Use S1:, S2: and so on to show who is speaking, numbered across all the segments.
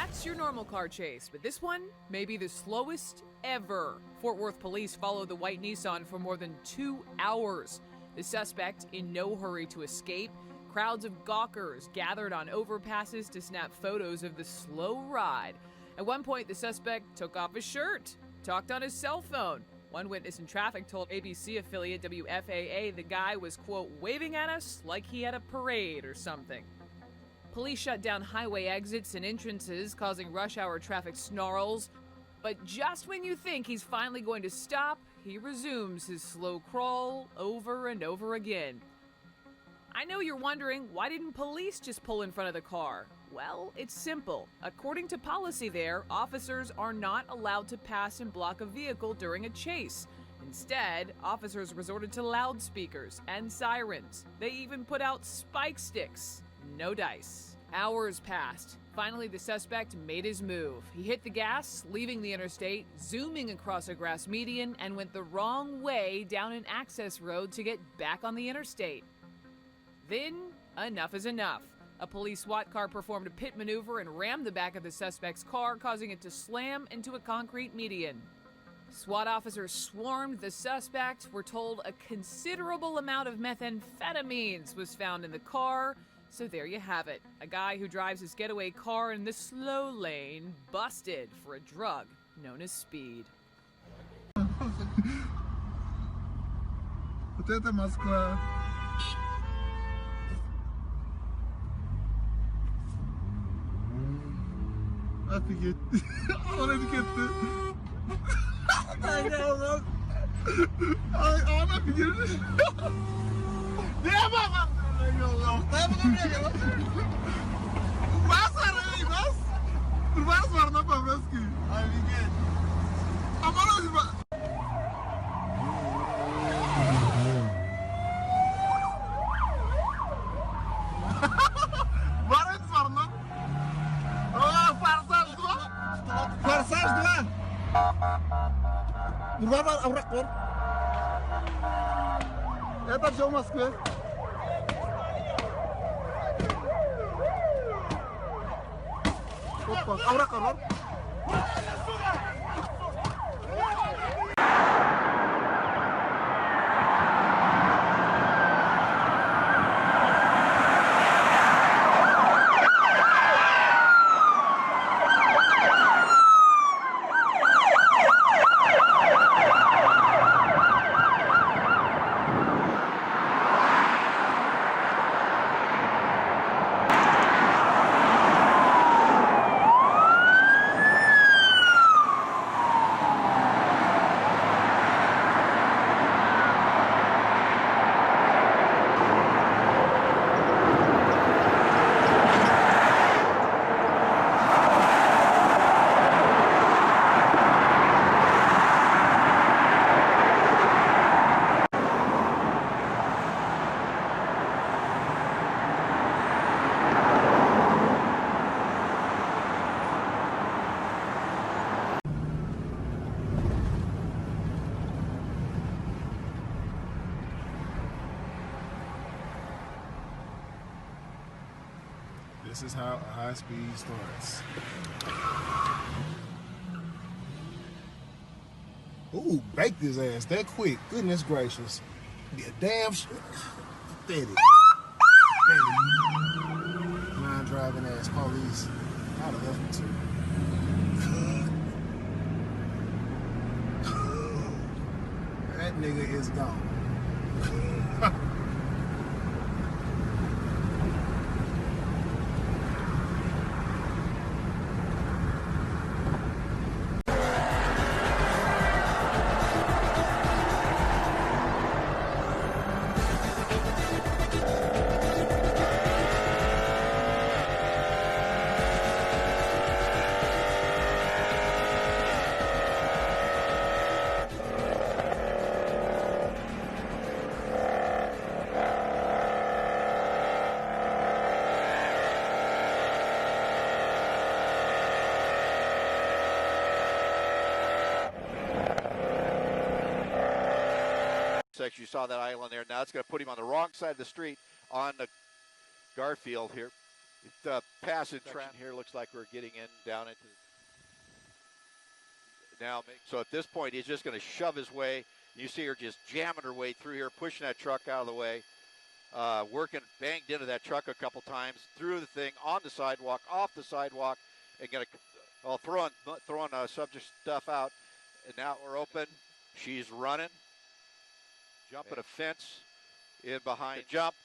S1: That's your normal car chase, but this one may be the slowest ever. Fort Worth police followed the white Nissan for more than 2 hours. The suspect in no hurry to escape. Crowds of gawkers gathered on overpasses to snap photos of the slow ride. At one point, the suspect took off his shirt, talked on his cell phone. One witness in traffic told ABC affiliate WFAA the guy was, quote, waving at us like he had a parade or something. Police shut down highway exits and entrances, causing rush hour traffic snarls. But just when you think he's finally going to stop, he resumes his slow crawl over and over again. I know you're wondering, why didn't police just pull in front of the car? Well, it's simple. According to policy there, officers are not allowed to pass and block a vehicle during a chase. Instead, officers resorted to loudspeakers and sirens. They even put out spike sticks. No dice. Hours passed. Finally, the suspect made his move. He hit the gas, leaving the interstate, zooming across a grass median, and went the wrong way down an access road to get back on the interstate. Then, enough is enough. A police SWAT car performed a pit maneuver and rammed the back of the suspect's car, causing it to slam into a concrete median. SWAT officers swarmed the suspect. We're told a considerable amount of methamphetamines was found in the car. So there you have it. A guy who drives his getaway car in the slow lane, busted for a drug known as speed.
S2: Вот это Москва. Офигеть. Он офигеть. Ай, Allah'ım. Ay, ana офигеть. Ne bakalım? Ay Allah'ım. Ne bakalım? Bas arayı bas. Bas var ne yapamaz ki? Офигеть. Aman Allah'ım. Var avrak var. Это все в Москве. Опа, аврак var.
S3: This is how a high speed starts. Ooh, baked his ass that quick. Goodness gracious. Be a damn steady. Non-driving ass police. I'd have left him too. That nigga is gone.
S4: Section, you saw that island there. Now it's going to put him on the wrong side of the street on the Garfield here. The passage here looks like we're getting in down into now. So at this point, he's just going to shove his way. You see her just jamming her way through here, pushing that truck out of the way, working, banged into that truck a couple times, through the thing, on the sidewalk, off the sidewalk, and going to throwing subject stuff out. And now we're open. She's running, jumping a fence in behind. Jump.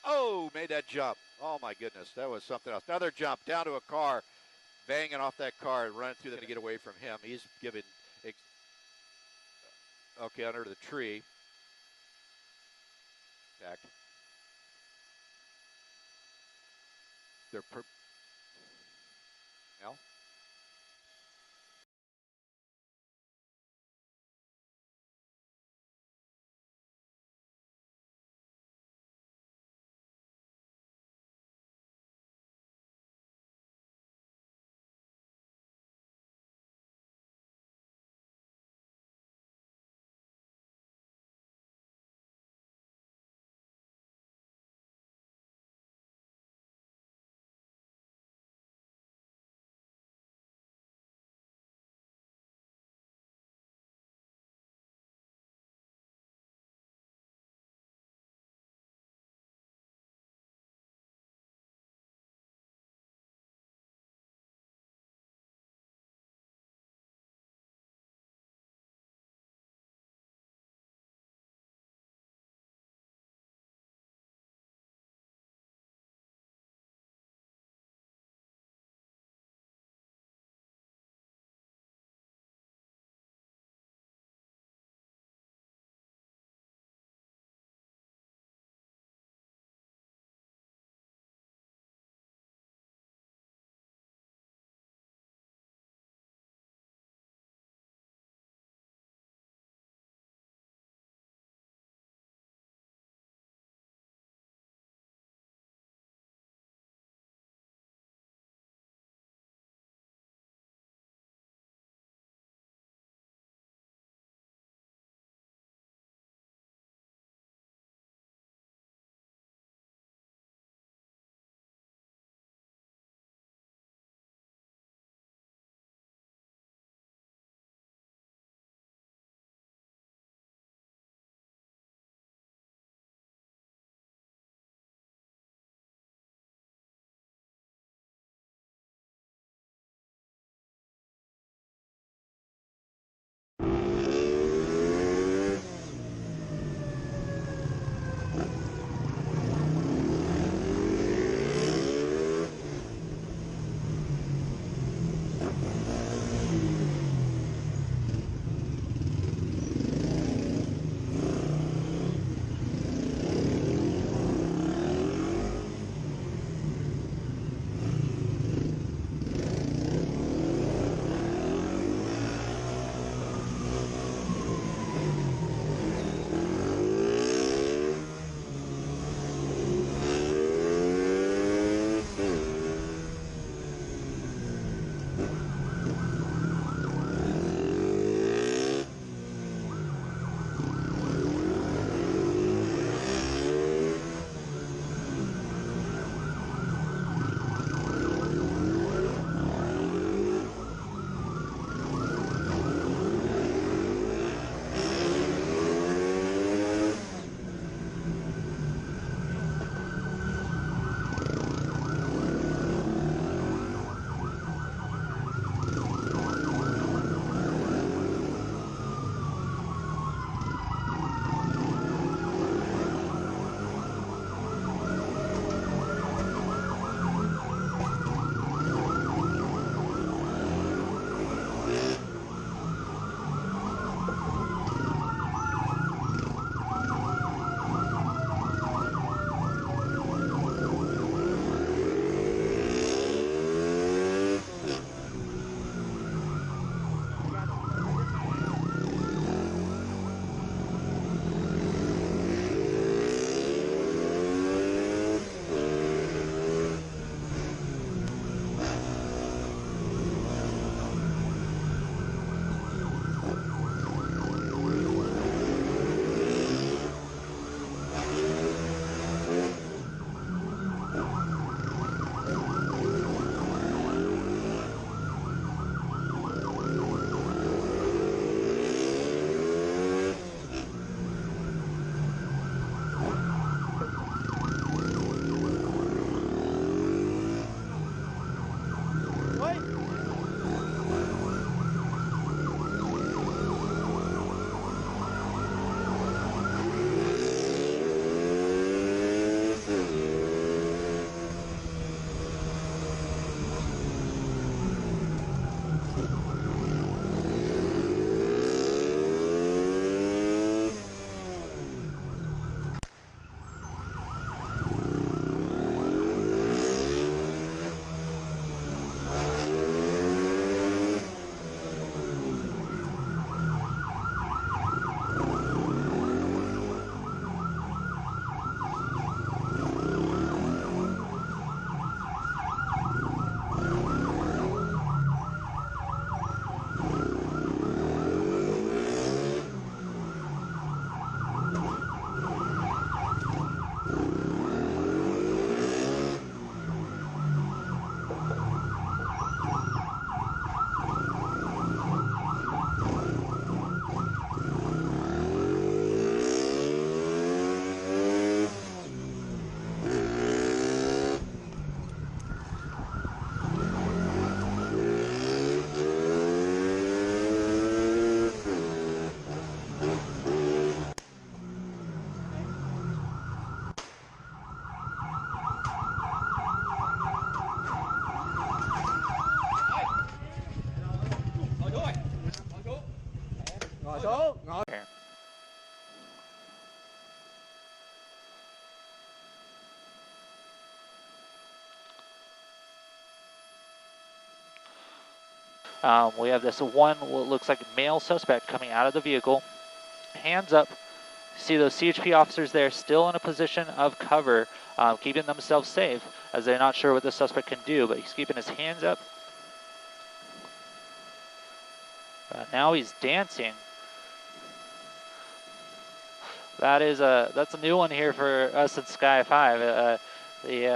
S4: Oh, made that jump. Oh, my goodness. That was something else. Another jump down to a car, banging off that car and running through them to get away from him. He's giving, okay, under the tree. Back. They're, well,
S5: We have this one, what looks like male suspect coming out of the vehicle, hands up. See those CHP officers there still in a position of cover, keeping themselves safe as they're not sure what the suspect can do, but he's keeping his hands up. Now he's dancing. That's a new one here for us at Sky 5. We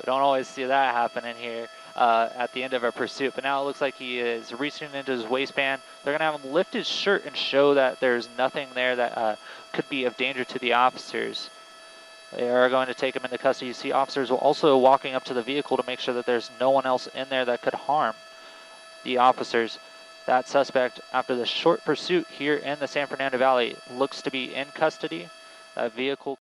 S5: don't always see that happening here at the end of a pursuit, but now it looks like he is reaching into his waistband. They're going to have him lift his shirt and show that there's nothing there that could be of danger to the officers. They are going to take him into custody. You see officers also walking up to the vehicle to make sure that there's no one else in there that could harm the officers. That suspect, after the short pursuit here in the San Fernando Valley, looks to be in custody. That vehicle.